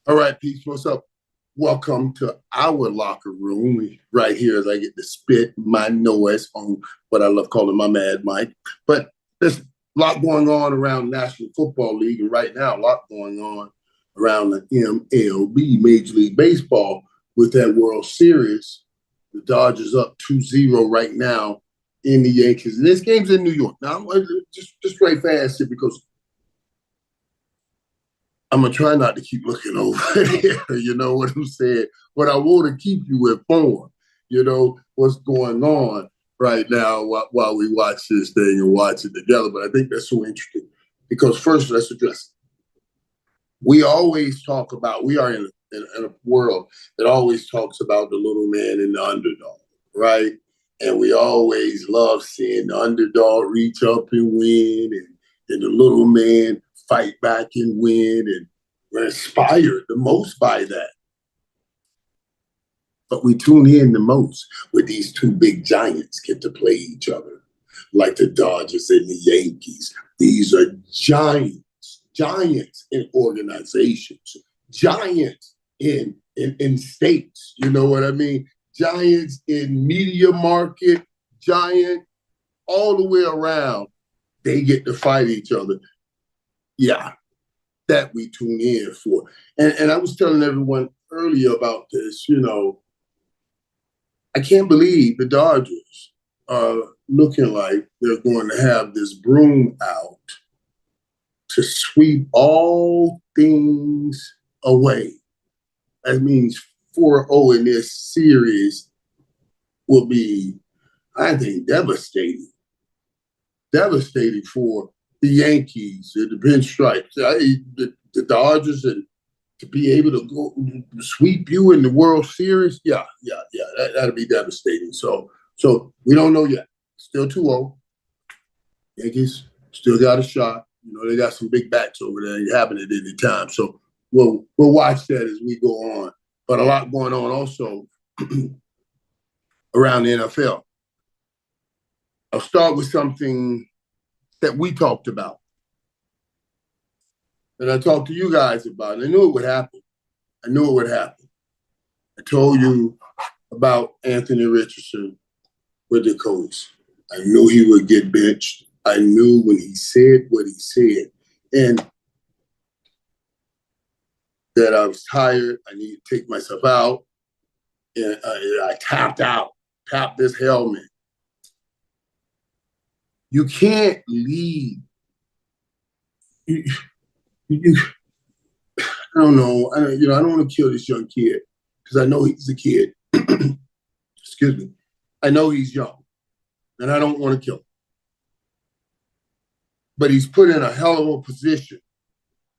All right, peeps, what's up? Welcome to our locker room right here as I get to spit my noise on what I love calling my Mad Mike. But there's a lot going on around the National Football League, and right now a lot going on around the MLB, Major League Baseball, with that World Series. The Dodgers up 2-0 right now in the Yankees. And this game's in New York. Now, I'm going to just right fast here because I'm going to try not to keep looking over there, you know what I'm saying? But I want to keep you informed, what's going on right now while we watch this thing and watch it together. But I think that's so interesting because first, let's address it. We always talk about, we are in a world that always talks about the little man and the underdog, right? And we always love seeing the underdog reach up and win and the little man fight back and win, and we're inspired the most by that. But we tune in the most when these two big giants get to play each other, like the Dodgers and the Yankees. These are giants in organizations, giants in states, you know what I mean? Giants in media market, giant all the way around. They get to fight each other. Yeah, that we tune in for. And I was telling everyone earlier about this, I can't believe the Dodgers are looking like they're going to have this broom out to sweep all things away. That means 4-0 in this series will be, I think, devastating. Devastating for the Yankees, the pinstripes, the Dodgers, and to be able to go sweep you in the World Series, that'll be devastating. So we don't know yet. Still 2-0. Yankees still got a shot. They got some big bats over there. It happen at any time. So we'll watch that as we go on. But a lot going on also around the NFL. I'll start with something that we talked about. And I talked to you guys about it. I knew it would happen. I told you about Anthony Richardson with the Colts. I knew he would get benched. I knew when he said what he said. And that I was tired. I needed to take myself out. And I tapped this helmet. You can't lead. I don't know. I don't want to kill this young kid because I know he's a kid. Excuse me. I know he's young, and I don't want to kill him. But he's put in a hell of a position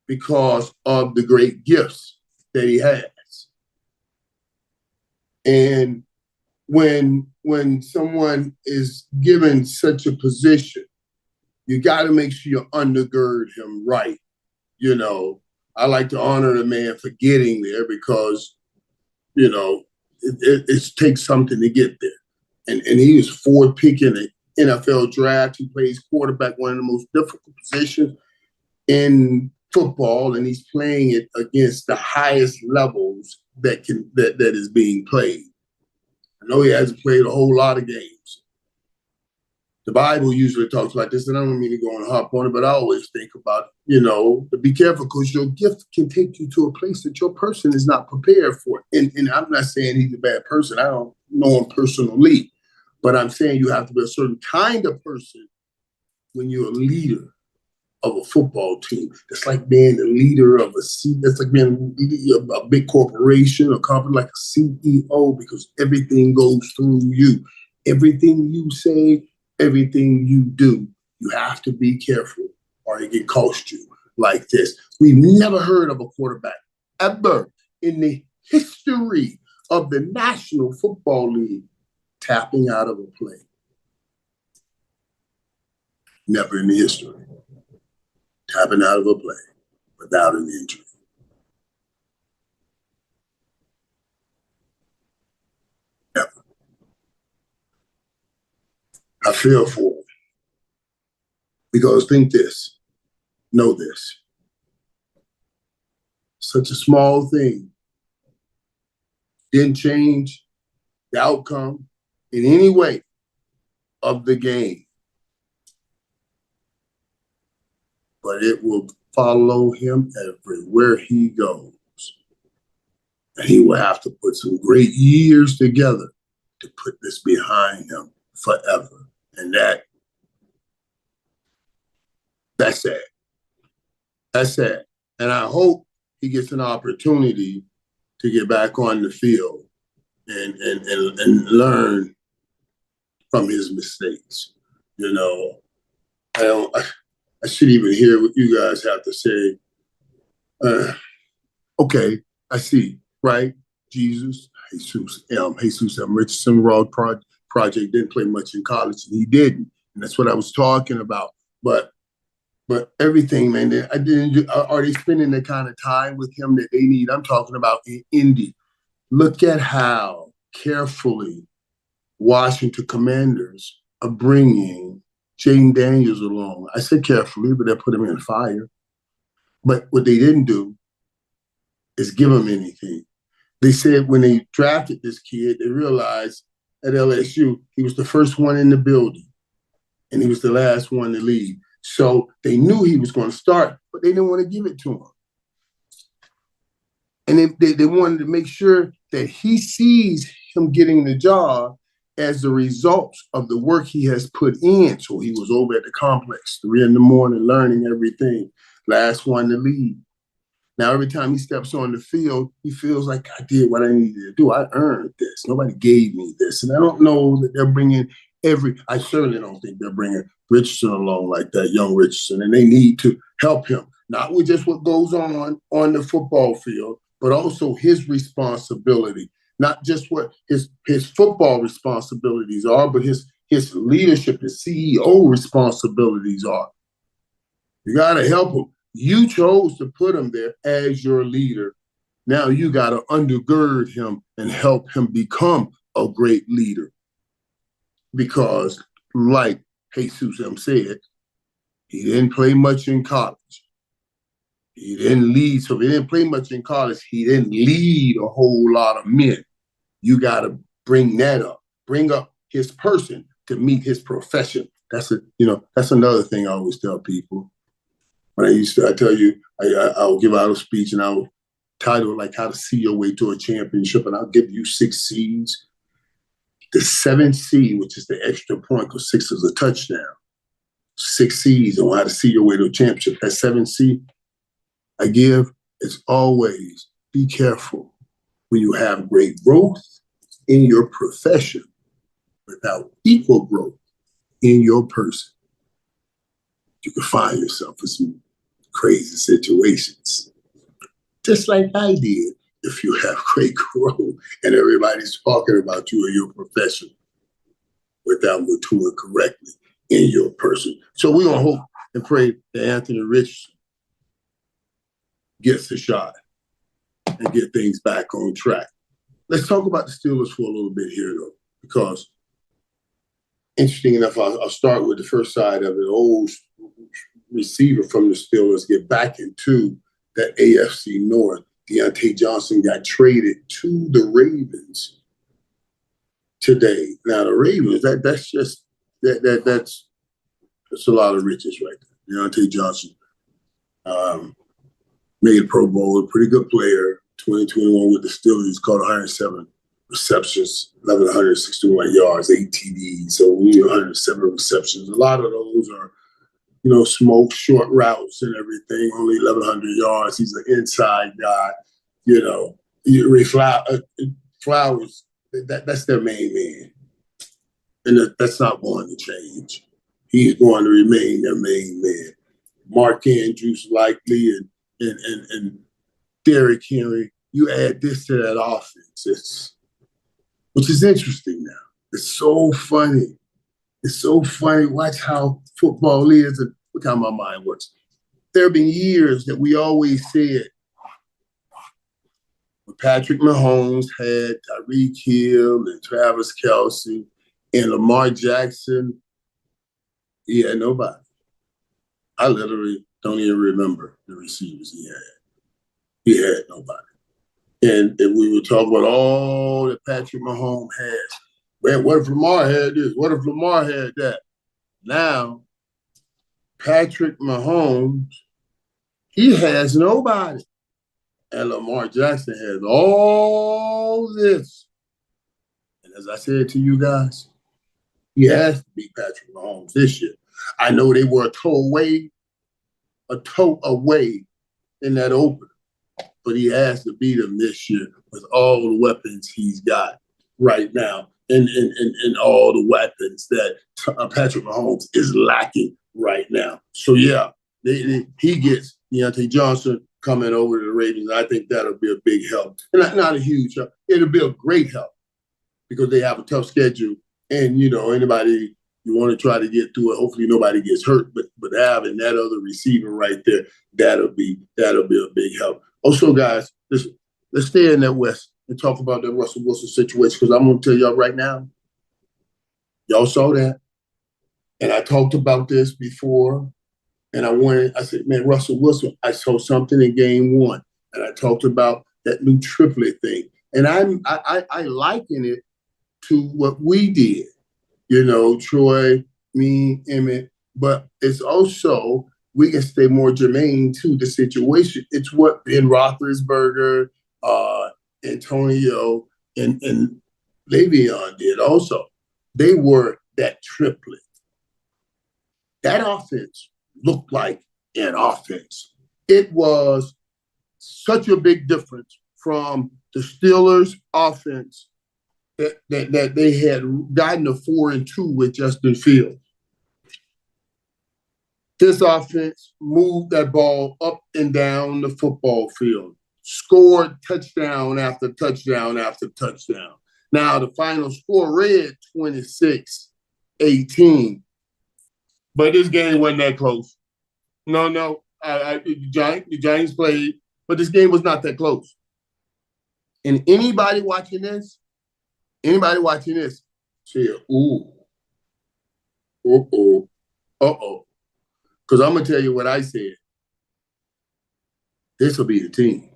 because of the great gifts that he has. And when someone is given such a position, you got to make sure you undergird him right. I like to honor the man for getting there because, it takes something to get there. And he was fourth pick in the NFL draft. He plays quarterback, one of the most difficult positions in football, and he's playing it against the highest levels that is being played. I know he hasn't played a whole lot of games. The Bible usually talks about this, and I don't mean to go and hop on it, but I always think about, to be careful because your gift can take you to a place that your person is not prepared for. And I'm not saying he's a bad person. I don't know him personally, but I'm saying you have to be a certain kind of person when you're a leader of a football team. It's like being the leader of that's like being a big corporation or company like a CEO, because everything goes through you. Everything you say, everything you do, you have to be careful or it can cost you like this. We've never heard of a quarterback ever in the history of the National Football League tapping out of a play. Never in the history. Tapping out of a play without an injury. Never. I feel for him. Because know this. such a small thing didn't change the outcome in any way of the game. But it will follow him everywhere he goes. And he will have to put some great years together to put this behind him forever. And that's sad. That's sad. And I hope he gets an opportunity to get back on the field and learn from his mistakes. You know, I shouldn't even hear what you guys have to say. Okay, I see, right? Jesus Richardson Raw Project didn't play much in college, and he didn't. And that's what I was talking about. But everything, man, are they spending the kind of time with him that they need? I'm talking about in Indy. Look at how carefully Washington Commanders are bringing Jaden Daniels along. I said carefully, but they put him in fire. But what they didn't do is give him anything. They said when they drafted this kid, they realized at LSU, he was the first one in the building, and he was the last one to leave. So they knew he was going to start, but they didn't want to give it to him. And they wanted to make sure that he sees him getting the job as the result of the work he has put in. So he was over at the complex 3 a.m, learning everything. Last one to leave. Now, every time he steps on the field, he feels like I did what I needed to do. I earned this. Nobody gave me this. And I don't know that they're bringing I certainly don't think they're bringing Richardson along like that, young Richardson. And they need to help him, not with just what goes on the football field, but also his responsibility, not just what his football responsibilities are, but his leadership, his CEO responsibilities are. You got to help him. You chose to put him there as your leader. Now you got to undergird him and help him become a great leader. Because, like Jesus said, he didn't play much in college. He didn't lead. So if he didn't play much in college, he didn't lead a whole lot of men. You got to bring that up. Bring up his person to meet his profession. That's another thing I always tell people. When I tell you, I'll give out a speech and I'll title it like How to See Your Way to a Championship, and I'll give you 6 C's. The 7th C, which is the extra point, because 6 is a touchdown. 6 C's on how to see your way to a championship. That 7th C I give is always be careful when you have great growth in your profession without equal growth in your person. You can find yourself in some crazy situations, just like I did. If you have great growth and everybody's talking about you or your profession without maturing correctly in your person. So we're going to hope and pray that Anthony Richardson gets a shot and get things back on track. Let's talk about the Steelers for a little bit here, though, because interesting enough, I'll start with the first side of it. Old receiver from the Steelers get back into that AFC North. Deontay Johnson got traded to the Ravens today. Now the Ravens, that's a lot of riches right there. Deontay Johnson made Pro Bowl, a pretty good player. 2021 with the Steelers, caught 107 receptions, 1,161 yards, 8 TDs. So 107 receptions. A lot of those are, smoke, short routes and everything, only 1,100 yards. He's an inside guy. Flowers, that's their main man. And that's not going to change. He's going to remain their main man. Mark Andrews likely and Derrick Henry. You add this to that offense, which is interesting now. It's so funny. It's so funny. Watch how football is and look how my mind works. There have been years that we always said when Patrick Mahomes had Tyreek Hill and Travis Kelce and Lamar Jackson, he had nobody. I literally don't even remember the receivers he had. He had nobody. And we were talking about all that Patrick Mahomes has. Man, what if Lamar had this? What if Lamar had that? Now, Patrick Mahomes, he has nobody. And Lamar Jackson has all this. And as I said to you guys, he has to beat Patrick Mahomes this year. I know they were a toe away in that opener, but he has to beat him this year with all the weapons he's got right now and all the weapons that Patrick Mahomes is lacking right now. So, yeah, he gets Deontay Johnson coming over to the Ravens. I think that'll be a big help. And not a huge help. It'll be a great help because they have a tough schedule. And, anybody you want to try to get through it, hopefully nobody gets hurt. But having that other receiver right there, that'll be a big help. Also, guys, let's stay in that West and talk about that Russell Wilson situation because I'm going to tell y'all right now, y'all saw that. And I talked about this before. And I said, man, Russell Wilson, I saw something in game one. And I talked about that new triplet thing. And I liken it to what we did. Troy, me, Emmett. But it's also, we can stay more germane to the situation. It's what Ben Roethlisberger, Antonio, and Le'Veon did also. They were that triplet. That offense looked like an offense. It was such a big difference from the Steelers' offense that they had gotten a 4-2 with Justin Fields. This offense moved that ball up and down the football field, scored touchdown after touchdown after touchdown. Now, the final score read 26-18, but this game wasn't that close. No, the Giants played, but this game was not that close. And anybody watching this say, ooh, uh-oh. Because I'm going to tell you what I said. This will be the team.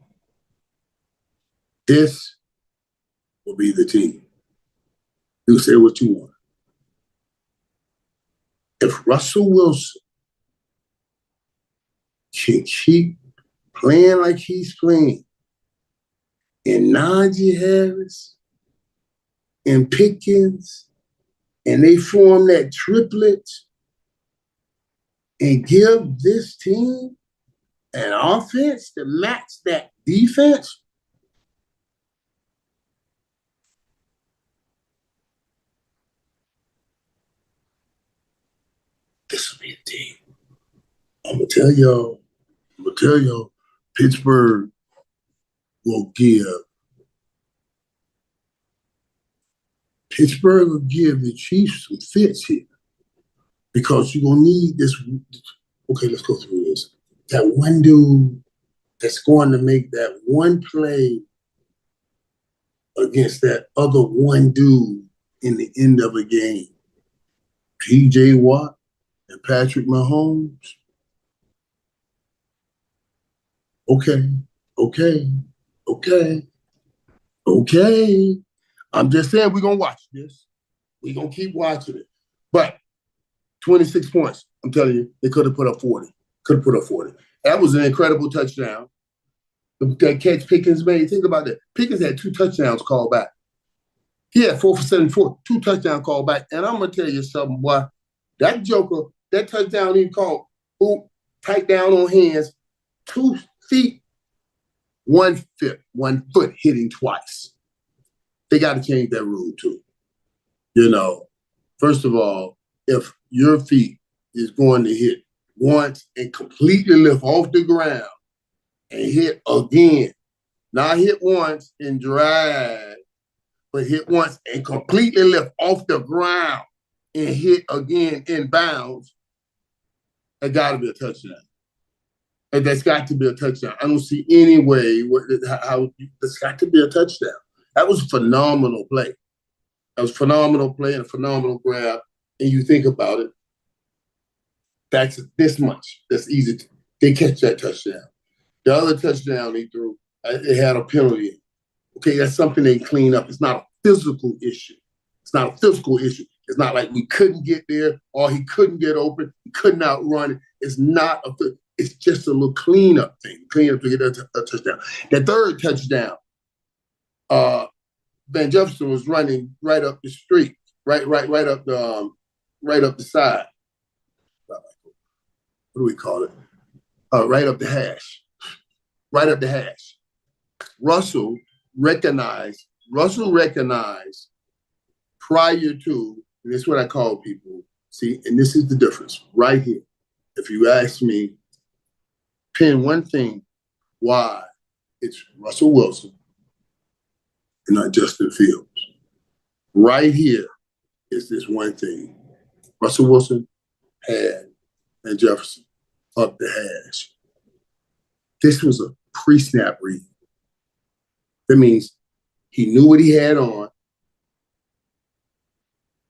This will be the team. You say what you want. If Russell Wilson can keep playing like he's playing, and Najee Harris and Pickens, and they form that triplet and give this team an offense to match that defense, this will be a team. I'm going to tell y'all, Pittsburgh will give the Chiefs some fits here because you're going to need this. Okay, let's go through this. That one dude that's going to make that one play against that other one dude in the end of a game. P.J. Watt and Patrick Mahomes. Okay. I'm just saying we're going to watch this. We're going to keep watching it. But 26 points, I'm telling you, they could have put up 40. That was an incredible touchdown. That catch Pickens made, think about that. Pickens had 2 touchdowns called back. He had 4 for 74, 2 touchdowns called back. And I'm going to tell you something, boy. That joker, that touchdown he called, tight down on hands, 2 feet, 1 foot hitting twice. They got to change that rule too. First of all, if your feet is going to hit once and completely lift off the ground and hit again, not hit once and drag, but hit once and completely lift off the ground and hit again in bounds, that got to be a touchdown. And that's got to be a touchdown. I don't see any way how that's got to be a touchdown. That was a phenomenal play. That was a phenomenal play and a phenomenal grab. And you think about it, that's this much. That's easy. They catch that touchdown. The other touchdown he threw, it had a penalty. Okay, that's something they clean up. It's not a physical issue. It's not a physical issue. It's not like we couldn't get there or he couldn't get open. He couldn't outrun it. It's not a. It's just a little cleanup thing. Clean up to get a touchdown. That third touchdown, Van Jefferson was running right up the street, right up the side. What do we call it? Right up the hash. Right up the hash. Russell recognized prior to, and this is what I call people, see, and this is the difference right here. If you ask me, pin one thing, why it's Russell Wilson and not Justin Fields. Right here is this one thing. Russell Wilson had and Jefferson up the hash. This was a pre-snap read. That means he knew what he had on.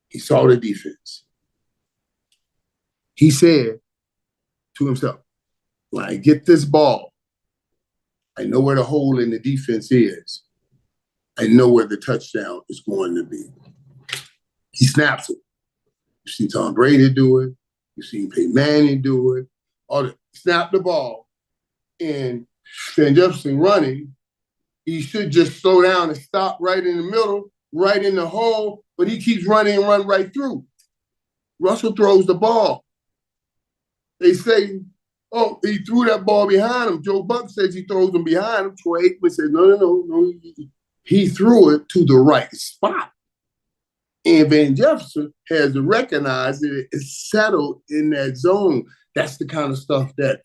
He saw the defense. He said to himself, when I get this ball, I know where the hole in the defense is. I know where the touchdown is going to be. He snaps it. You've seen Tom Brady do it. You've seen Peyton Manning do it. Snap the ball. And Van Jefferson running, he should just slow down and stop right in the middle, right in the hole, but he keeps running and run right through. Russell throws the ball. They say, oh, he threw that ball behind him. Joe Buck says he throws them behind him. Troy Aikman says, no. He threw it to the right spot. And Van Jefferson has to recognize that it's settled in that zone. That's the kind of stuff that,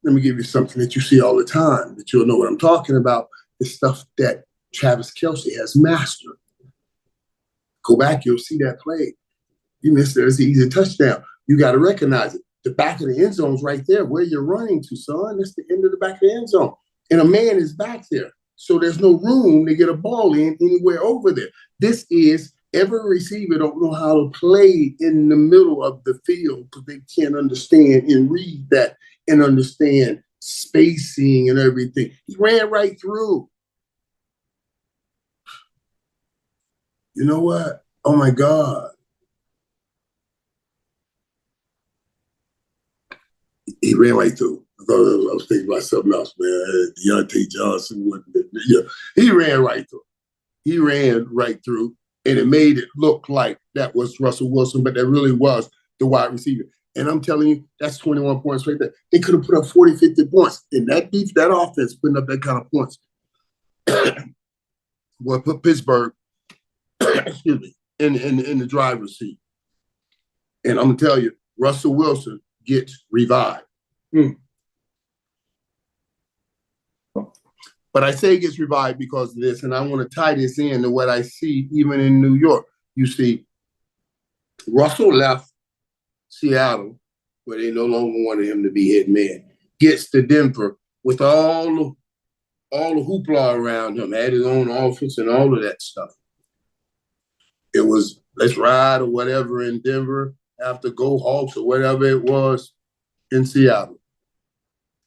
let me give you something that you see all the time, that you'll know what I'm talking about, the stuff that Travis Kelce has mastered. Go back, you'll see that play. You missed it, it's an easy touchdown. You got to recognize it. The back of the end zone is right there. Where you're running to, son, that's the end of the back of the end zone. And a man is back there. So there's no room to get a ball in anywhere over there. This is, every receiver don't know how to play in the middle of the field because they can't understand and read that and understand spacing and everything. He ran right through. You know what? Oh, my God. He ran right through. I was thinking about something else, man. Deontay Johnson. Yeah, he ran right through. He ran right through, and it made it look like that was Russell Wilson, but that really was the wide receiver. And I'm telling you, that's 21 points right there. They could have put up 40, 50 points. And that offense putting up that kind of points. Well, put Pittsburgh, excuse me, in the driver's seat. And I'm going to tell you, Russell Wilson gets revived. But I say it gets revived because of this, and I want to tie this in to what I see even in New York. You see, Russell left Seattle, where they no longer wanted him to be head man, gets to Denver with all the hoopla around him, had his own office and all of that stuff. It was, let's ride or whatever in Denver, after go Hawks or whatever it was in Seattle.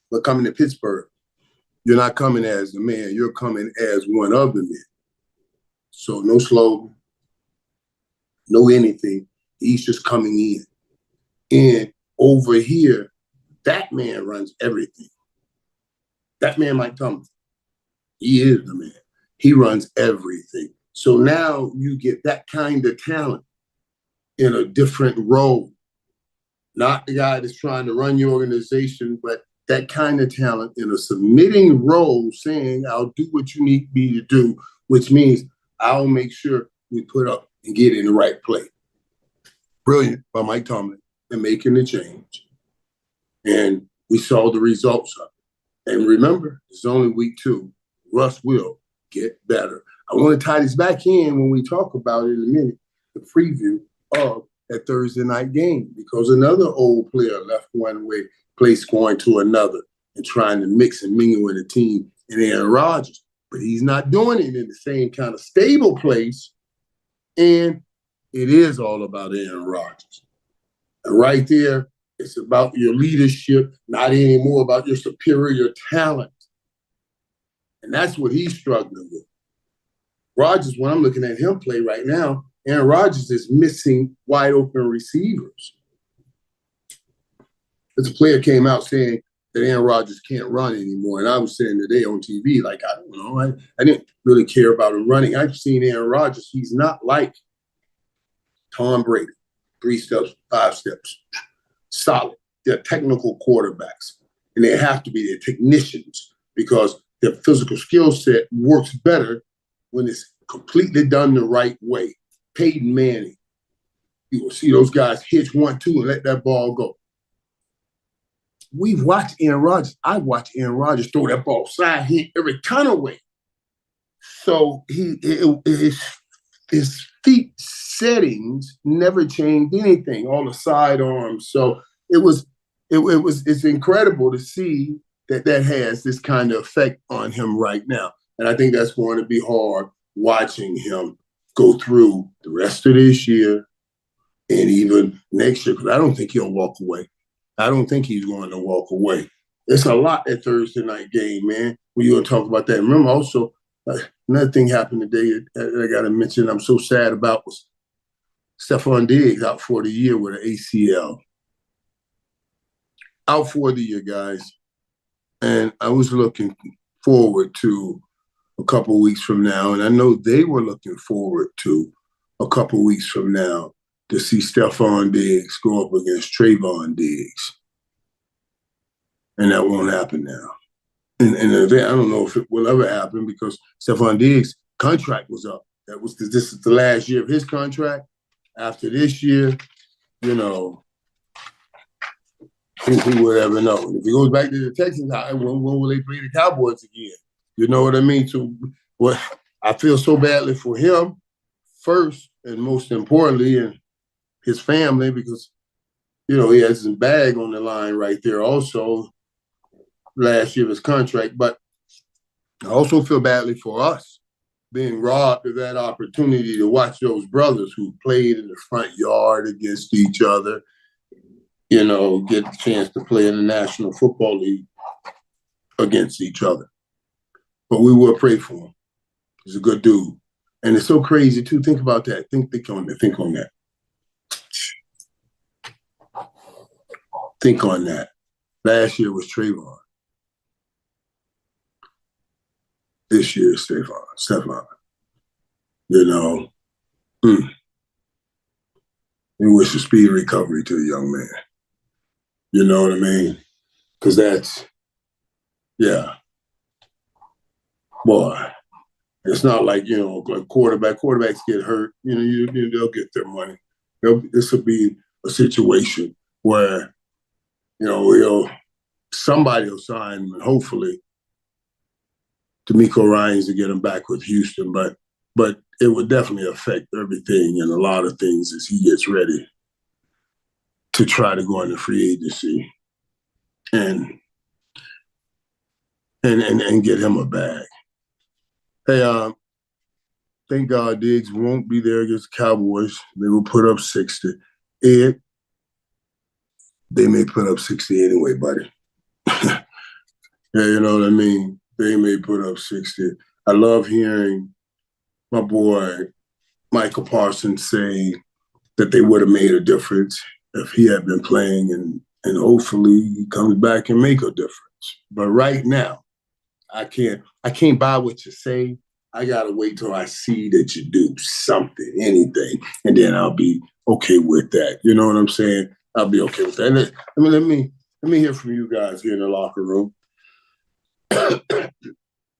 But coming to Pittsburgh, you're not coming as the man, you're coming as one of the men. So no slogan, no anything. He's just coming in. And over here, that man runs everything. That man, Mike Thomas, he is the man. He runs everything. So now you get that kind of talent in a different role. Not the guy that's trying to run your organization, but that kind of talent in a submitting role saying, I'll do what you need me to do, which means I'll make sure we put up and get in the right play. Brilliant by Mike Tomlin and making the change. And we saw the results of it. And remember, it's only week 2. Russ will get better. I want to tie this back in when we talk about it in a minute, the preview of that Thursday night game, because another old player left one way, place going to another, and trying to mix and mingle with a team in Aaron Rodgers. But he's not doing it in the same kind of stable place. And it is all about Aaron Rodgers. And right there, It's about your leadership, not anymore about your superior talent. And that's what he's struggling with. Rodgers, when I'm looking at him play right now, Aaron Rodgers is missing wide open receivers. As a player came out saying that Aaron Rodgers can't run anymore. And I was saying today on TV, like, I don't know, I didn't really care about him running. I've seen Aaron Rodgers. He's not like Tom Brady, 3 steps, 5 steps, solid. They're technical quarterbacks, and they have to be. They're technicians because their physical skill set works better when it's completely done the right way. Peyton Manning, you will see those guys hitch 1-2 and let that ball go. We've watched Aaron Rodgers. I watched Aaron Rodgers throw that ball side hit every kind of way. So his feet settings never changed anything. All the sidearms. So it's incredible to see that has this kind of effect on him right now. And I think that's going to be hard watching him go through the rest of this year and even next year, because I don't think he'll walk away. I don't think he's going to walk away. It's a lot that Thursday night game, man. We're going to talk about that. Remember also, another thing happened today that I got to mention I'm so sad about was Stefon Diggs out for the year with an ACL. Out for the year, guys. And I was looking forward to a couple of weeks from now, and I know they were looking forward to a couple of weeks from now to see Stefon Diggs go up against Trayvon Diggs. And that won't happen now. In the event, I don't know if it will ever happen because Stefon Diggs' contract was up. This is the last year of his contract. After this year, you know, who would ever know? If he goes back to the Texans, when will they play the Cowboys again? You know what I mean? So what I feel so badly for him first and most importantly, and his family, because, you know, he has his bag on the line right there also last year of his contract. But I also feel badly for us being robbed of that opportunity to watch those brothers who played in the front yard against each other, you know, get the chance to play in the National Football League against each other. But we will pray for him. He's a good dude. And it's so crazy, too. Think about that. Think on that. Think on that. Think on that. Last year was Trayvon. This year is Stefon. You know, we wish a speedy recovery to the young man. You know what I mean? Because that's, yeah. Boy, it's not like, you know, like quarterbacks get hurt. You know, they'll get their money. This will be a situation where, you know, somebody will sign him, and hopefully D'Amico Ryans to get him back with Houston. But it would definitely affect everything and a lot of things as he gets ready to try to go into free agency and get him a bag. Hey, thank God Diggs won't be there against the Cowboys. They will put up 60. Ed, they may put up 60 anyway, buddy. Yeah, you know what I mean? They may put up 60. I love hearing my boy Michael Parsons say that they would have made a difference if he had been playing, and hopefully he comes back and make a difference. But right now, I can't buy what you say. I gotta wait till I see that you do something, anything, and then I'll be okay with that. You know what I'm saying? I'll be okay with that. Let me hear from you guys here in the locker room. Let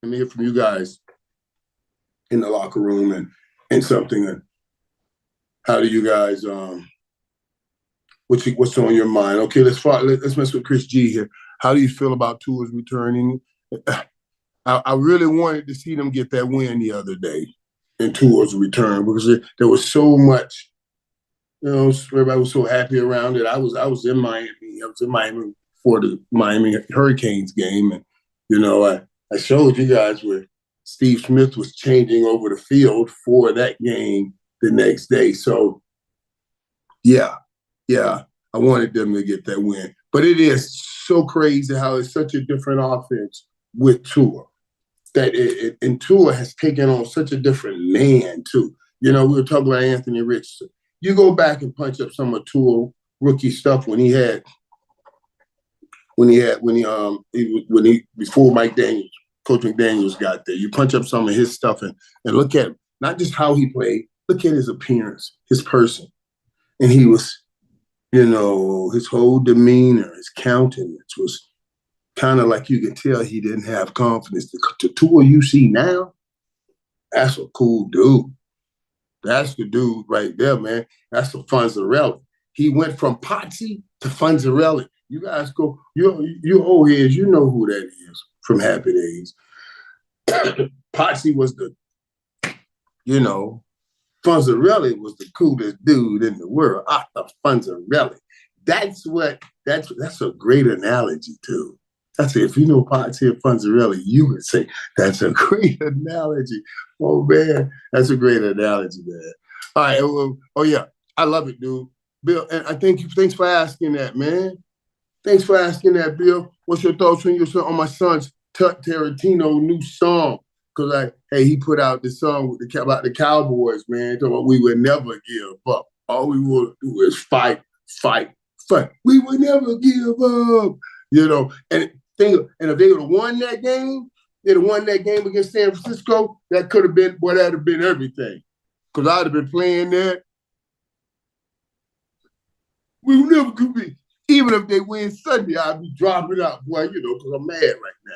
me hear from you guys in the locker room and something. How do you guys what's on your mind? Okay, let's mess with Chris G here. How do you feel about Tua's returning? I really wanted to see them get that win the other day in Tua's return because there was so much, you know, everybody was so happy around it. I was in Miami. I was in Miami for the Miami Hurricanes game. And, you know, I showed you guys where Steve Smith was changing over the field for that game the next day. So, yeah. I wanted them to get that win. But it is so crazy how it's such a different offense with Tua. And Tua has taken on such a different man, too. We were talking about Anthony Richardson. You go back and punch up some of Tua rookie stuff before Mike Daniels, Coach McDaniels got there. You punch up some of his stuff and look at him. Not just how he played, look at his appearance, his person. And he was, his whole demeanor, his countenance was kind of like you could tell he didn't have confidence. The Tua you see now, that's a cool dude. That's the dude right there, man. That's the Funzarelli. He went from Potsy to Funzarelli. You guys go, you old heads, you know who that is from Happy Days. Potsy was Funzarelli was the coolest dude in the world. The Funzarelli. That's a great analogy, too. That's it. If you know Potsy and Funzarelli, you would say that's a great analogy. Oh, man, that's a great analogy, man. All right. Oh, yeah. I love it, dude. Bill, and I thank you. Thanks for asking that, man. Thanks for asking that, Bill. What's your thoughts on my son's Tut Tarantino new song? Because he put out the song about the Cowboys, man. Talking about we would never give up. All we will do is fight, fight, fight. We would never give up. And if they would have won that game, they'd have won that game against San Francisco, that could have been, that'd have been everything. Because I'd have been playing there. We would never could be. Even if they win Sunday, I'd be dropping out, boy, because I'm mad right now.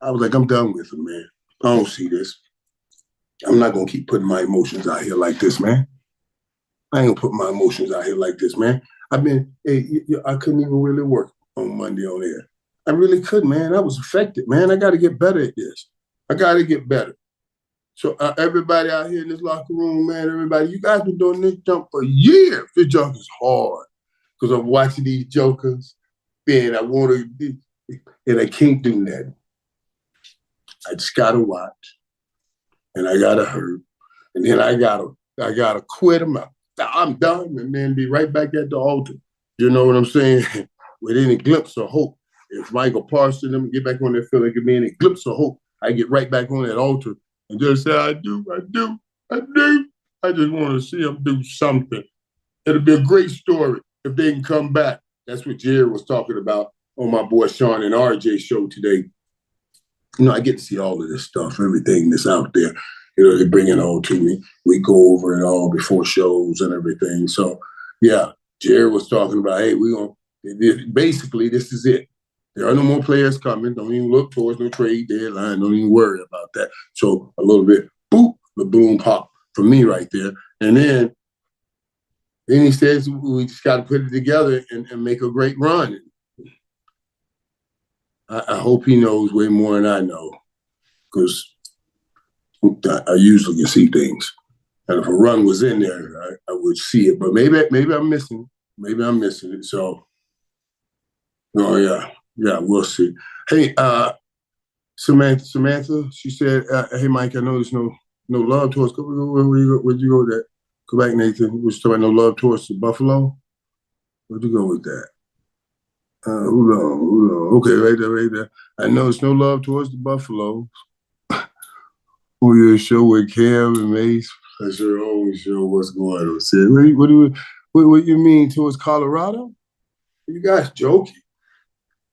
I was like, I'm done with it, man. I don't see this. I'm not going to keep putting my emotions out here like this, man. I ain't going to put my emotions out here like this, man. I couldn't even really work on Monday on air. I really couldn't, man. I was affected, man. I got to get better at this. I got to get better. So everybody out here in this locker room, man, everybody, you guys been doing this jump for years. This jump is hard because I'm watching these jokers, and I can't do nothing. I just got to watch, and I got to hurt, and then I gotta quit them out. I'm done, and then be right back at the altar. You know what I'm saying? With any glimpse of hope. If Michael Parsons them get back on that field, give me any glimpse of hope, I get right back on that altar and just say, I do. I just want to see them do something. It'll be a great story if they can come back. That's what Jerry was talking about on my boy Sean and RJ show today. I get to see all of this stuff, everything that's out there. They bring it all to me. We go over it all before shows and everything. So, yeah, Jerry was talking about, hey, basically, this is it. There are no more players coming. Don't even look towards no trade deadline. Don't even worry about that. So a little bit, boop, the boom pop for me right there. And then he says we just got to put it together and make a great run. I hope he knows way more than I know, because I usually can see things. And if a run was in there, I would see it. But maybe I'm missing it. Maybe I'm missing it. So, yeah, we'll see. Hey, Samantha, she said, hey, Mike, I know there's no love towards. Where'd you go with that? Go back, Nathan. Was talking about no love towards the Buffalo? Where'd you go with that? Hold on. Okay, right there. I know it's no love towards the Buffalo. Oh, yeah, show with Cam and Mace. I sure always show what's going on. Say, what you mean towards Colorado? You guys joking?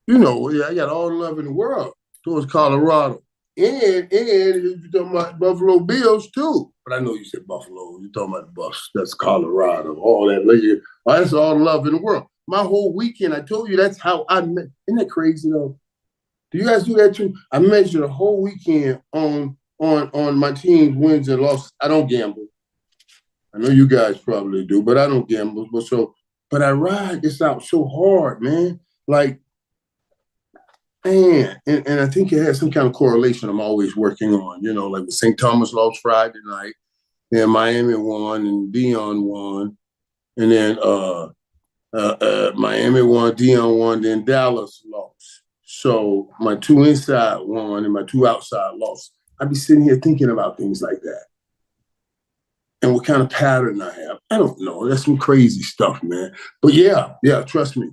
I got all the love in the world towards Colorado. And you're talking about Buffalo Bills, too. But I know you said Buffalo. You're talking about the Buffs. That's Colorado. All that. That's all the love in the world. My whole weekend, I told you that's how I met. Isn't that crazy, though? Do you guys do that, too? I measure the whole weekend on my team's wins and losses. I don't gamble. I know you guys probably do, but I don't gamble. But I ride this out so hard, man. Like, man, and I think it has some kind of correlation I'm always working on. Like the St. Thomas lost Friday night, then Miami won and Dion won, and then Miami won, Dion won, then Dallas lost. So my 2 inside won and my 2 outside lost. I'd be sitting here thinking about things like that. and what kind of pattern I have. I don't know. That's some crazy stuff, man. But yeah, trust me.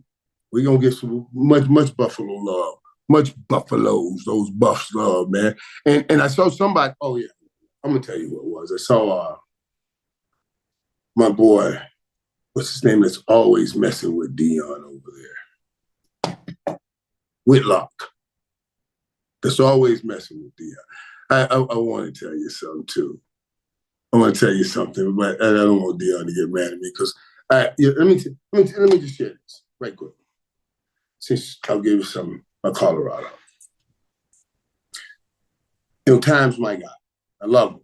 We're going to get some much Buffalo love. Much Buffaloes, those Buffs love, man. And I saw somebody, oh yeah, I'm going to tell you what it was. I saw my boy, what's his name, that's always messing with Dion over there. Whitlock. That's always messing with Dion. I want to tell you something, too. I want to tell you something, but I don't want Dion to get mad at me because let me just share this right quick. Since I'll give you some of Colorado. Time's my guy. I love him.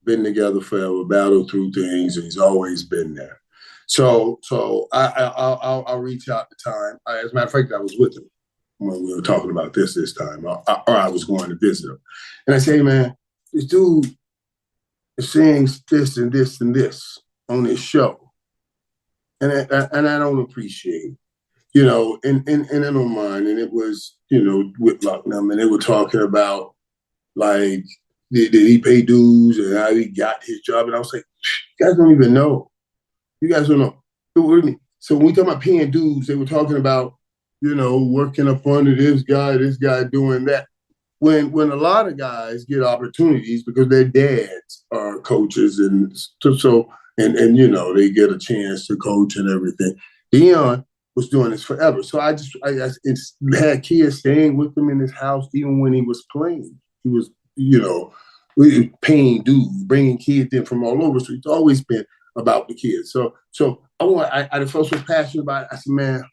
Been together forever, battled through things, and he's always been there. So I'll reach out to Time. As a matter of fact, I was with him when we were talking about this time, or I was going to visit him. And I say, man, this dude is saying this and this and this on this show. And I don't appreciate it. And I don't mind. And it was, Whitlock and them, and they were talking about, like, did he pay dues and how he got his job? And I was like, you guys don't even know. You guys don't know. So when we talk about paying dues, they were talking about, working up under this guy doing that. When a lot of guys get opportunities because their dads are coaches and they get a chance to coach and everything. Dion was doing this forever. So I had kids staying with him in his house even when he was playing. He was, paying dues, bringing kids in from all over. So he's always been about the kids. So I first was passionate about it. I said, man,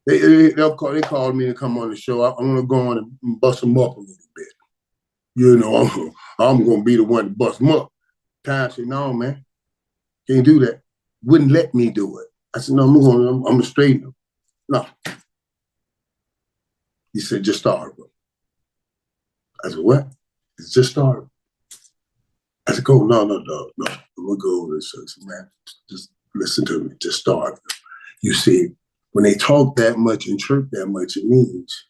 they called me to come on the show. I want to go on and bust them up a little bit. I'm going to be the one to bust them up. Time said, no, man, can't do that. Wouldn't let me do it. I said, no, I'm going to straighten them. No. He said, just start with them. I said, what? It's just start. I said, go, no. I'm going to go over this. I said, man, just listen to me. Just start. You see, when they talk that much and chirp that much, it means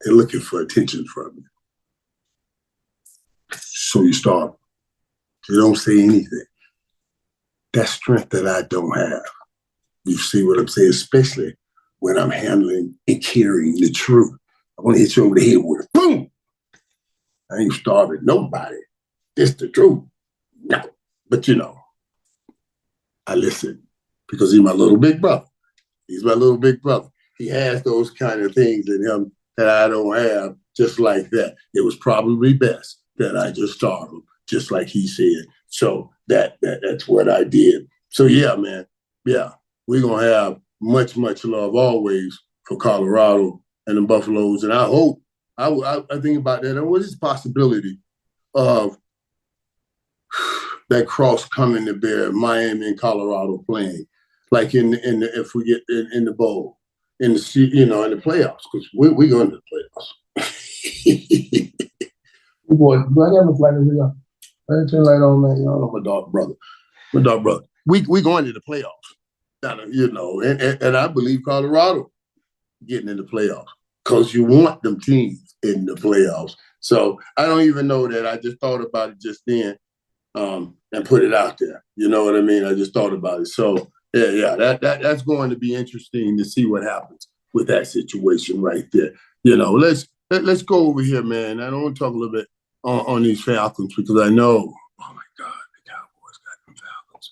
they're looking for attention from you. So you start. You don't say anything. That's strength that I don't have. You see what I'm saying? Especially when I'm handling and carrying the truth. I want to hit you over the head with a boom. I ain't starving nobody. It's the truth. No. But I listen because he's my little big brother. He's my little big brother. He has those kind of things in him that I don't have, just like that. It was probably best that I just starve him, just like he said. So that's what I did. So yeah, man. Yeah. We're going to have much love always for Colorado and the Buffaloes. And I hope, I think about that. And what is the possibility of that cross coming to bear, Miami and Colorado playing, like if we get in the bowl, in the in the playoffs, because we're going to the playoffs. Boy, do I have a flight over here? I turn light on, man. I'm my dog brother. We going to the playoffs. And I believe Colorado getting in the playoffs because you want them teams in the playoffs. So I don't even know that. I just thought about it just then and put it out there. You know what I mean? I just thought about it. So yeah, that's going to be interesting to see what happens with that situation right there. Let's go over here, man. I don't want to talk a little bit on these Falcons because I know, oh my God, the Cowboys got them Falcons.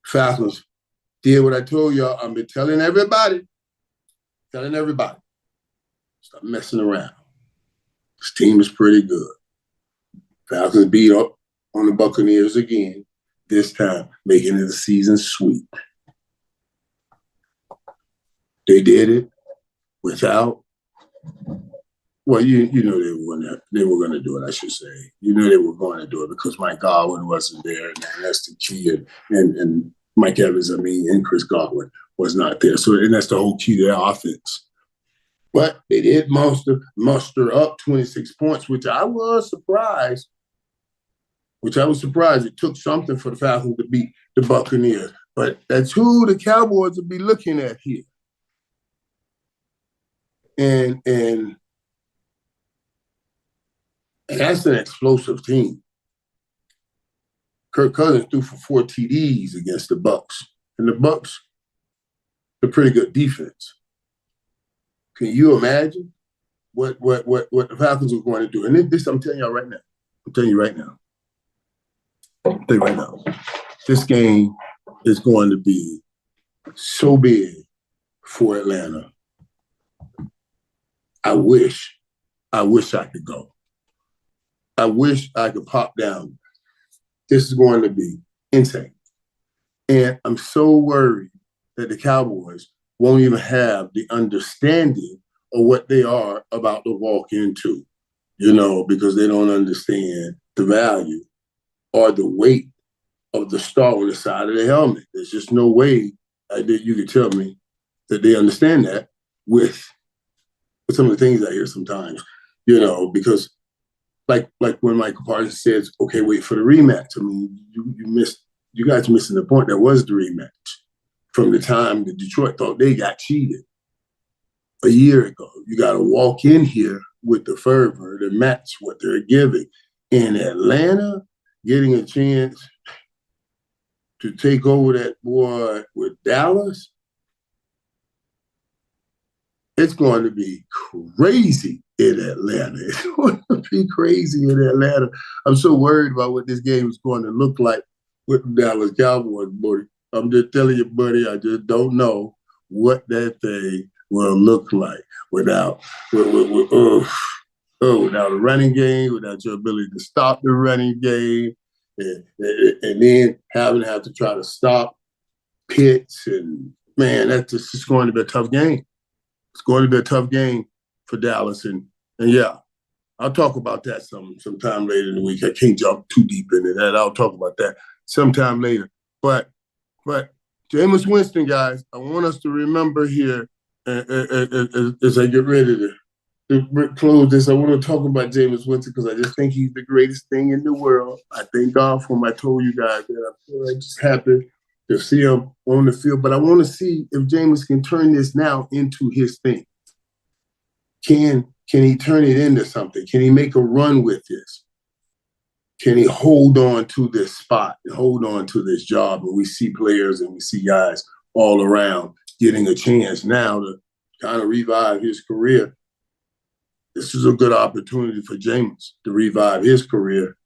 Falcons did what I told y'all. I've been telling everybody. Stop messing around. This team is pretty good. Falcons beat up on the Buccaneers again, this time making it a season sweep. They did it without. Well, you know they were going to do it. I should say, they were going to do it because Mike Godwin wasn't there, and that's the key. And Mike Evans, and Chris Godwin was not there. So, and that's the whole key to their offense. But they did muster up 26 points, which I was surprised. It took something for the Falcons to beat the Buccaneers. But that's who the Cowboys will be looking at here. And And that's an explosive team. Kirk Cousins threw for 4 TDs against the Bucs. And the Bucs, a pretty good defense. Can you imagine what the Falcons are going to do? And this I'm telling y'all right now. I'm telling you right now. I'll tell you right now. This game is going to be so big for Atlanta. I wish I could go. I wish I could pop down. This is going to be insane. And I'm so worried that the Cowboys won't even have the understanding of what they are about to walk into, because they don't understand the value or the weight of the star on the side of the helmet. There's just no way that you could tell me that they understand that with some of the things I hear sometimes, because like when Michael Parsons says, okay, wait for the rematch. I mean, you guys missing the point. That was the rematch from the time that Detroit thought they got cheated a year ago. You got to walk in here with the fervor to match what they're giving. In Atlanta, getting a chance to take over that boy with Dallas, it's going to be crazy in Atlanta. It's going to be crazy in Atlanta. I'm so worried about what this game is going to look like with the Dallas Cowboys, buddy. I'm just telling you, buddy, I just don't know what that thing will look like without the running game, without your ability to stop the running game, and then have to try to stop Pitts. And, man, that's just going to be a tough game. It's going to be a tough game for Dallas. And yeah, I'll talk about that sometime later in the week. I can't jump too deep into that. I'll talk about that sometime later. But Jameis Winston, guys, I want us to remember here as I get ready to close this. I want to talk about Jameis Winston because I just think he's the greatest thing in the world. I thank God for him. I told you guys that I'm just happy to see him on the field. But I want to see if Jameis can turn this now into his thing. Can he turn it into something? Can he make a run with this? Can he hold on to this spot and hold on to this job? And we see players and we see guys all around getting a chance now to kind of revive his career. This is a good opportunity for Jameis to revive his career,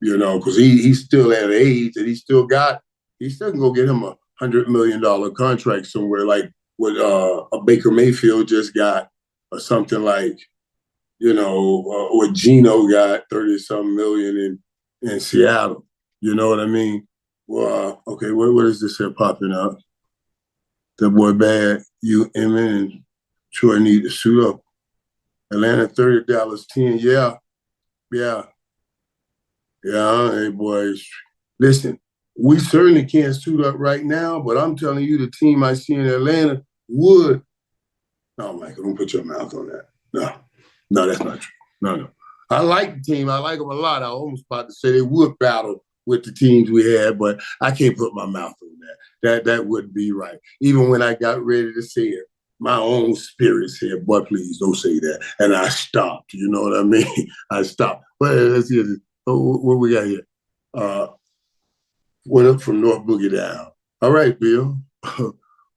because he's still at an age that he still can go get him a $100 million contract somewhere like what a Baker Mayfield just got, or something like, what Geno got, 30-something million in Seattle. You know what I mean? Well, okay, what is this here popping up? The boy bad, Irvin and Troy need to suit up. Atlanta 30, Dallas 10. Yeah. Hey, boys. Listen, we certainly can't suit up right now, but I'm telling you, the team I see in Atlanta would. No, Michael, don't put your mouth on that. No, that's not true. No. I like the team. I like them a lot. I almost about to say they would battle with the teams we had, but I can't put my mouth on that. That wouldn't be right. Even when I got ready to say it, my own spirit said, boy, please don't say that. And I stopped. You know what I mean? I stopped. But let's see what we got here. What up from North Boogie Down? All right, Bill.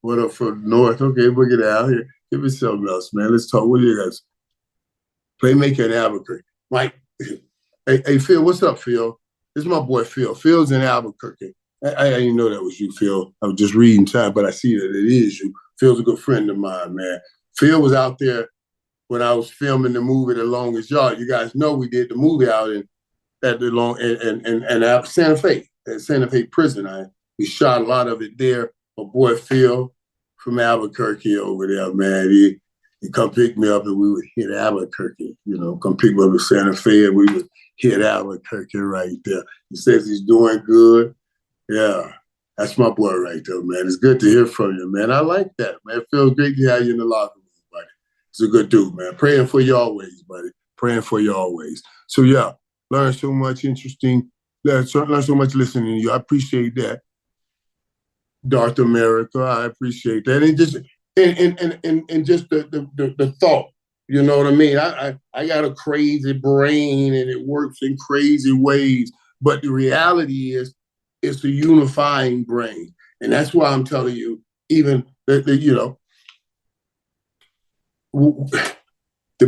What up from North? Okay, Boogie Down here. Give me something else, man. Let's talk. What do you guys? Playmaker in Albuquerque. Mike, hey, Phil, what's up, Phil? This is my boy, Phil. Phil's in Albuquerque. I didn't know that was you, Phil. I was just reading time, but I see that it is you. Phil's a good friend of mine, man. Phil was out there when I was filming the movie The Longest Yard. You guys know we did the movie out in Santa Fe, at Santa Fe prison. We shot a lot of it there. My boy Phil from Albuquerque over there, man. He come pick me up and we would hit Albuquerque, come pick me up in Santa Fe and we would hit Albuquerque right there. He says he's doing good. Yeah, that's my boy right there, man. It's good to hear from you, man. I like that, man. It feels great to have you in the locker room, buddy. He's a good dude, man. Praying for you always, buddy. Praying for you always. So, yeah, learn so much interesting. Learn so much listening to you. I appreciate that. Darth America, I appreciate that. And just the thought You know what I mean? I got a crazy brain and it works in crazy ways. But the reality is, it's a unifying brain. And that's why I'm telling you, even the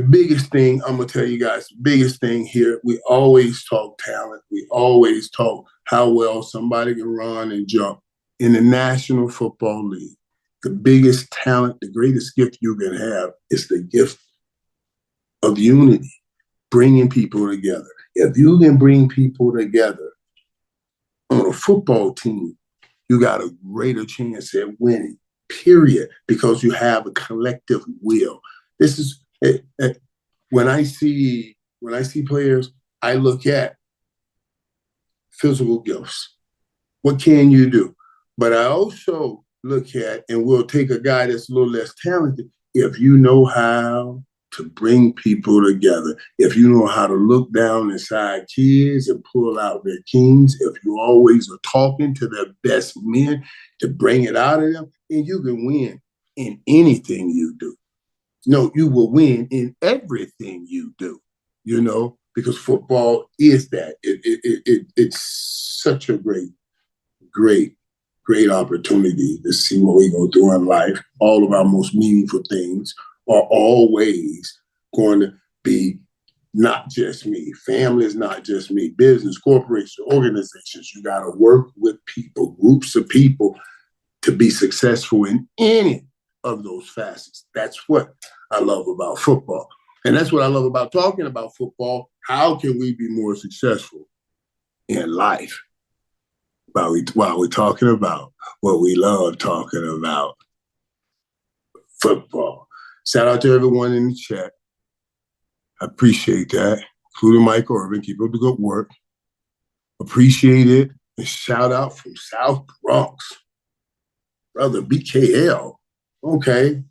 biggest thing, I'm going to tell you guys, the biggest thing here, we always talk talent. We always talk how well somebody can run and jump. In the National Football League, the biggest talent, the greatest gift you can have is the gift of unity, bringing people together. If you can bring people together on a football team, you got a greater chance at winning, period, because you have a collective will. This is when I see players, I look at physical gifts. What can you do? But I also look at, and we'll take a guy that's a little less talented, if you know how to bring people together, if you know how to look down inside kids and pull out their kings, if you always are talking to their best men to bring it out of them, and you can win in anything you do. No, you will win in everything you do, because football is that. It's such a great opportunity to see what we go through in life. All of our most meaningful things are always going to be not just me. Family is not just me. Business, corporations, organizations. You got to work with people, groups of people, to be successful in any of those facets. That's what I love about football. And that's what I love about talking about football. How can we be more successful in life while we're talking about what we love talking about, football? Shout out to everyone in the chat. I appreciate that, including Mike Irvin. Keep up the good work. Appreciate it. And shout out from South Bronx. Brother BKL. Okay.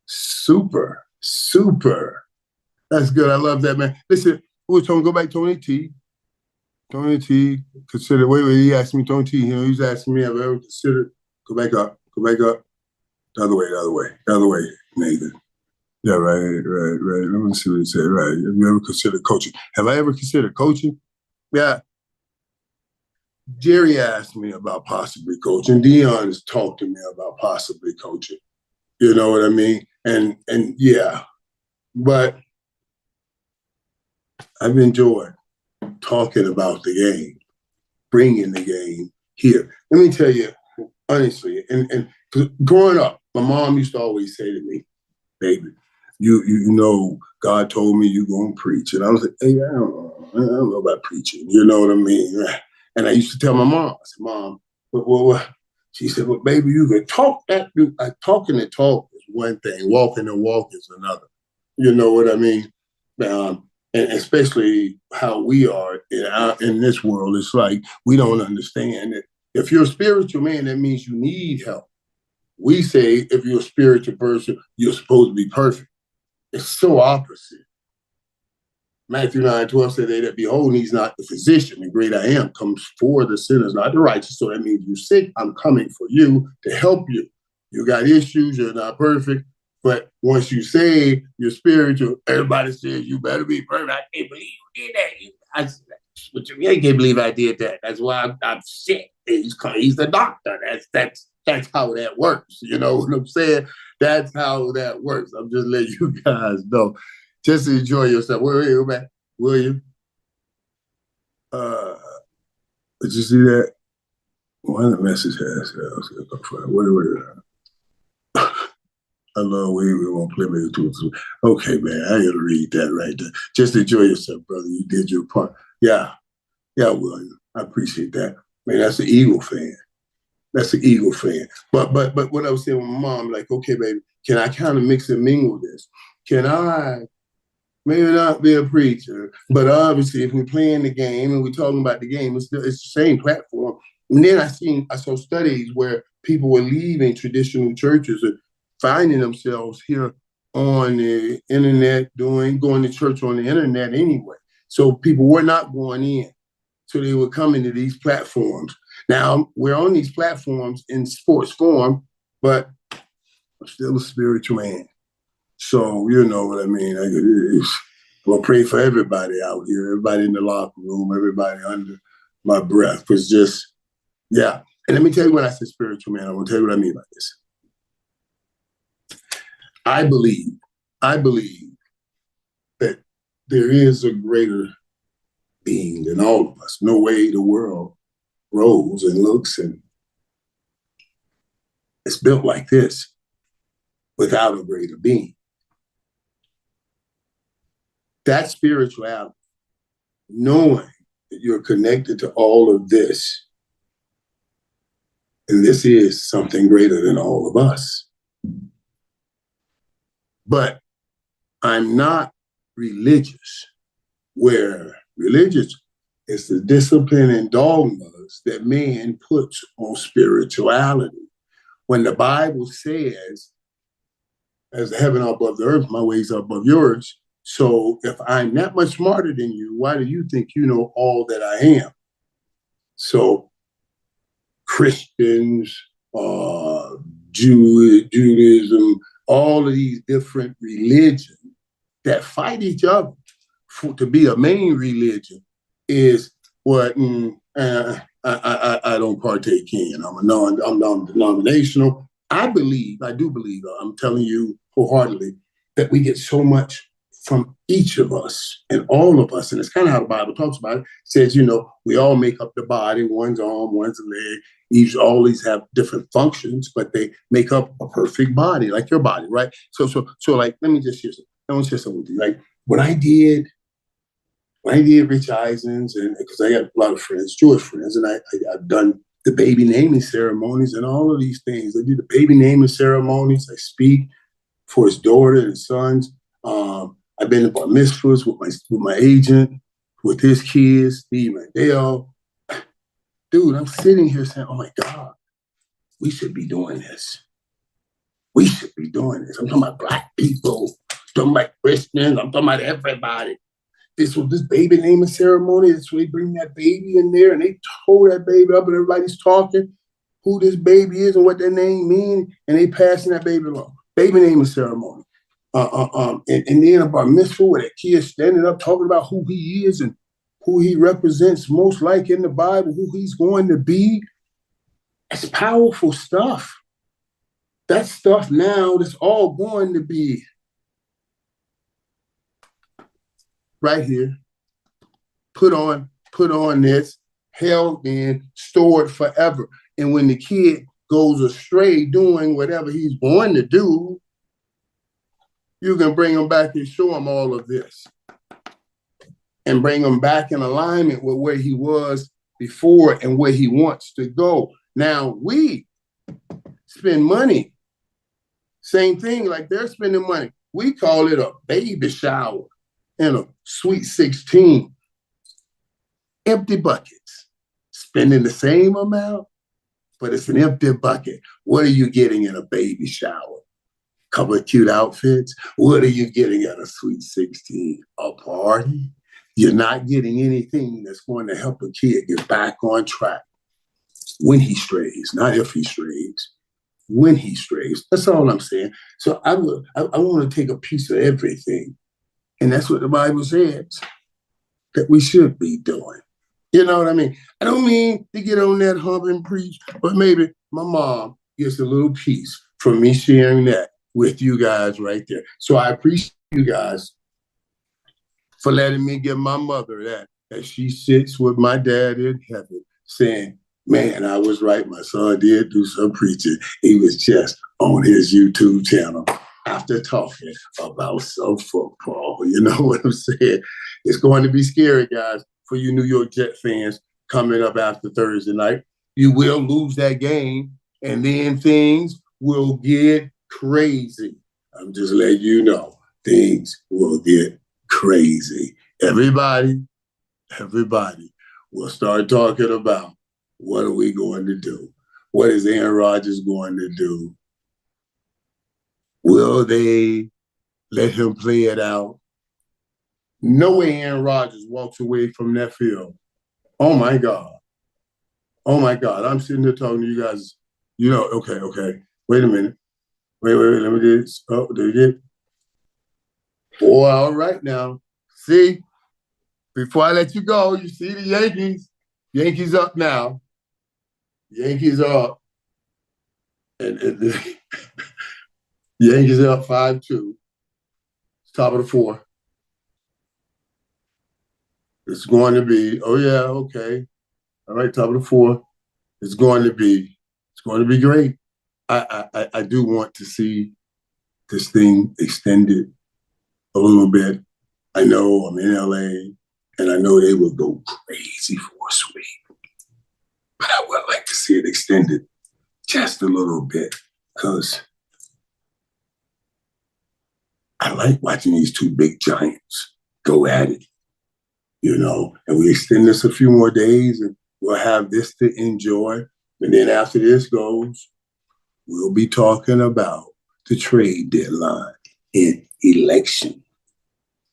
Super. That's good. I love that, man. Listen, we're talking, go back to Tony T. Tony T, consider, wait, he asked me, Tony T, he's asking me, have I ever considered, go back up. The other way, Nathan. Yeah, right. Let me see what he said. Right. Have you ever considered coaching? Have I ever considered coaching? Yeah. Jerry asked me about possibly coaching. Dion has talked to me about possibly coaching. You know what I mean? And yeah, but I've enjoyed talking about the game, bringing the game here. Let me tell you, honestly, and growing up, my mom used to always say to me, baby, you know, God told me you're going to preach. And I was like, hey, I don't know about preaching. You know what I mean? And I used to tell my mom, I said, Mom, what? She said, well, baby, you can talk that. Talking the talk is one thing. Walking the walk is another. You know what I mean? And especially how we are in this world, it's like we don't understand that if you're a spiritual man, that means you need help. We say if you're a spiritual person, you're supposed to be perfect. It's so opposite. Matthew 9:12 said that behold, he's not the physician, the great I am, comes for the sinners, not the righteous. So that means you're sick, I'm coming for you to help you. You got issues, you're not perfect. But once you say you're spiritual, everybody says you better be perfect. I can't believe you did that. I can't believe I did that. That's why I'm sick. He's the doctor. That's how that works. You know what I'm saying? That's how that works. I'm just letting you guys know. Just enjoy yourself. Where are you, man? William? Did you see that? One of the message has. I love we won't play me too. Okay, man, I gotta read that right there. Just enjoy yourself, brother. You did your part. Yeah, William. I appreciate that. Man, that's an Eagle fan. But what I was saying with my mom, like, okay, baby, can I kind of mix and mingle this? Can I maybe not be a preacher, but obviously if we're playing the game and we're talking about the game, it's the same platform. And then I saw studies where people were leaving traditional churches and finding themselves here on the internet, going to church on the internet anyway. So people were not going in. So they were coming to these platforms. Now, we're on these platforms in sports form, but I'm still a spiritual man. So, you know what I mean? I'm going to pray for everybody out here, everybody in the locker room, everybody under my breath. It's just, yeah. And let me tell you when I say spiritual, man, I'm going to tell you what I mean by this. I believe that there is a greater being than all of us. No way the world rolls and looks and it's built like this without a greater being. That spirituality, knowing that you're connected to all of this, and this is something greater than all of us. But I'm not religious, where religious is the discipline and dogmas that man puts on spirituality. When the Bible says, as the heaven above the earth, my ways are above yours. So if I'm that much smarter than you, why do you think you know all that I am? So Christians, Judaism, all of these different religions that fight each other to be a main religion is what I don't partake in. I'm non-denominational. I do believe, I'm telling you wholeheartedly, that we get so much from each of us and all of us. And it's kind of how the Bible talks about it. It says, you know, we all make up the body, one's arm, one's leg. Each all these have different functions, but they make up a perfect body, like your body, right? So like, let me just share something with you. Like when I did Rich Eisen's, and because I got a lot of friends, Jewish friends, and I've done the baby naming ceremonies and all of these things. I do the baby naming ceremonies. I speak for his daughter and sons. I've been to bar mitzvahs with my agent, with his kids, Steve and Dale. Dude, I'm sitting here saying, oh my God, we should be doing this. We should be doing this. I'm talking about Black people, I'm talking about Christians, I'm talking about everybody. This baby naming ceremony, that's where they bring that baby in there and they hold that baby up and everybody's talking who this baby is and what their name means, and they passing that baby along. Baby naming ceremony. And then a bar mitzvah where that kid standing up talking about who he is and who he represents most like in the Bible, who he's going to be. It's powerful stuff. That stuff now that's all going to be right here, put on this, held in, stored forever. And when the kid goes astray doing whatever he's going to do, you can bring him back and show him all of this and bring him back in alignment with where he was before and where he wants to go. Now, we spend money. Same thing, like they're spending money. We call it a baby shower and a sweet 16. Empty buckets. Spending the same amount, but it's an empty bucket. What are you getting in a baby shower? Couple of cute outfits. What are you getting at a sweet 16? A party? You're not getting anything that's going to help a kid get back on track when he strays, not if he strays. When he strays. That's all I'm saying. So I want to take a piece of everything. And that's what the Bible says that we should be doing. You know what I mean? I don't mean to get on that hump and preach, but maybe my mom gets a little piece from me sharing that with you guys right there. So I appreciate you guys for letting me give my mother that as she sits with my dad in heaven saying, man, I was right. My son did do some preaching. He was just on his YouTube channel after talking about some football. You know what I'm saying? It's going to be scary, guys, for you New York Jet fans coming up after Thursday night. You will lose that game, and then things will get crazy. I'm just letting you know, things will get crazy. Everybody will start talking about what are we going to do? What is Aaron Rodgers going to do? Will they let him play it out? No way Aaron Rodgers walks away from that field. Oh my God. Oh my God. I'm sitting there talking to you guys. You know, okay. Wait a minute. Wait. Let me get this. Oh, there you get. Boy, all right now. See, before I let you go, you see the Yankees. Yankees up now. Yankees up. And the Yankees are up 5-2. Top of the fourth. It's going to be, oh yeah, okay. All right, top of the fourth. It's going to be great. I do want to see this thing extended a little bit. I know I'm in LA, and I know they will go crazy for a sweep. But I would like to see it extended just a little bit, because I like watching these two big giants go at it, and we extend this a few more days, and we'll have this to enjoy. And then after this goes, we'll be talking about the trade deadline and election.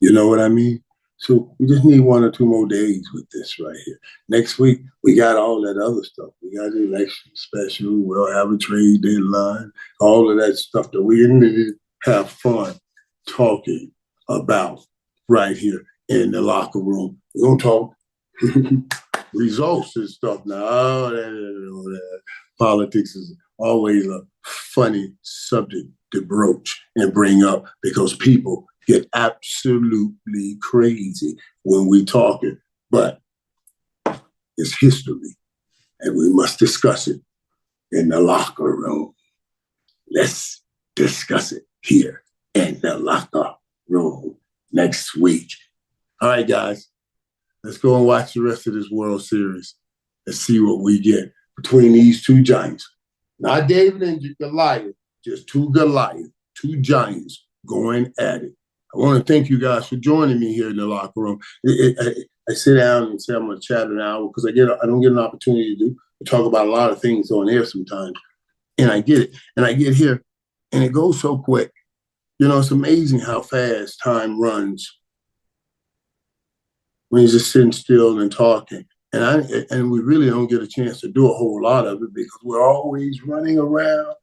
You know what I mean? So we just need 1 or 2 more days with this right here. Next week, we got all that other stuff. We got the election special. We'll have a trade deadline, all of that stuff that we need to have fun talking about right here in the locker room. We're going to talk results and stuff now. That. Politics is always a funny subject to broach and bring up, because people get absolutely crazy when we talk it. But it's history, and we must discuss it in the locker room. Let's discuss it here in the locker room next week. All right, guys, let's go and watch the rest of this World Series and see what we get between these two giants. Not David and Goliath, just two Goliaths, two giants going at it. I want to thank you guys for joining me here in the locker room. I sit down and say I'm going to chat an hour, because I don't get an opportunity to talk about a lot of things on air sometimes. And I get it. And I get here, and it goes so quick. It's amazing how fast time runs when you're just sitting still and talking. And we really don't get a chance to do a whole lot of it, because we're always running around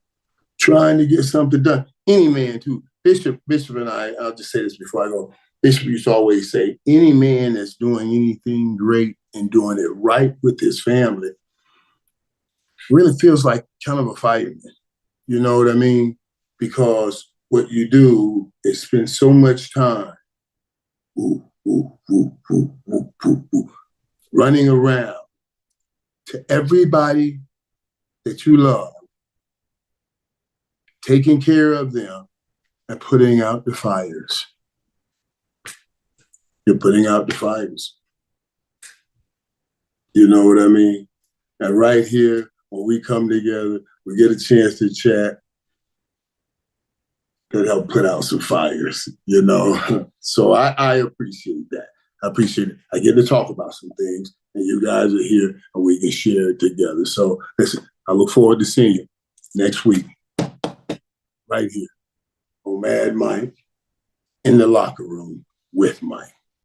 trying to get something done. Any man, too. Bishop and I'll just say this before I go. Bishop used to always say, any man that's doing anything great and doing it right with his family really feels like kind of a fireman. You know what I mean? Because what you do is spend so much time running around to everybody that you love, taking care of them, and putting out the fires. You're putting out the fires. You know what I mean? And right here, when we come together, we get a chance to chat, to help put out some fires, So I appreciate that. I appreciate it. I get to talk about some things, and you guys are here, and we can share it together. So listen, I look forward to seeing you next week, right here on Mad Mike in the locker room with Mike.